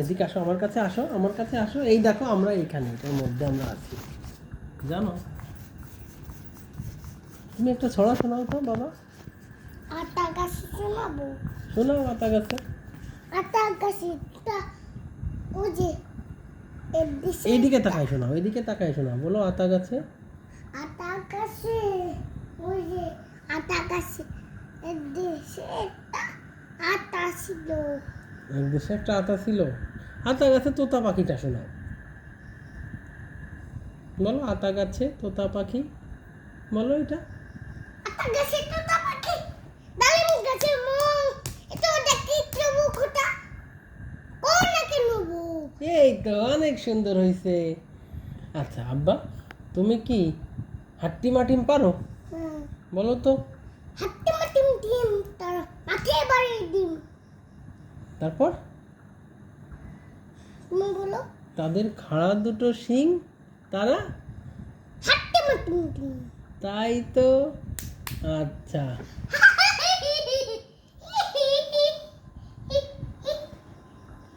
এদিকে আসো, আমার কাছে আসো, আমার কাছে আসো। এই দেখো আমরা এখানে, এটার মধ্যে আমরা আছি, জানো? তুমি একটা ছড়া শোনাও তো বাবা। আতা গাছ শোনাবো? শোনাও আতা গাছে। আতা গাছে ওই যে এইদিকে তাকায় শোনাও, এইদিকে তাকায় শোনাও, বলো আতা গাছে। আতা গাছে ওই যে আতা গাছে দেশে একটা আতা ছিল। এক দেশে একটা আতা ছিল। আতা গাছে তোতা পাখিটা শোনাও, বলো আতা গাছে তোতা পাখি, বলো এটা। আতা গাছে তোতা পাখি, ডালিম গাছে মুখ, এটা ওটা কি মুখটা কোন নাকি নেবো? এই তো অনেক সুন্দর হয়েছে। আচ্ছা আব্বা, তুমি কি হাট্টিমা টিম পারো? বলো তো। হাট্টিমা টিম টিম তার মাঠে বাড়ি ডিম। তারপর তুমি বলো। তাদের খাড়া দুটো শিং, তারা হাট্টিমা টিম টিম। তাই তো। আচ্ছা।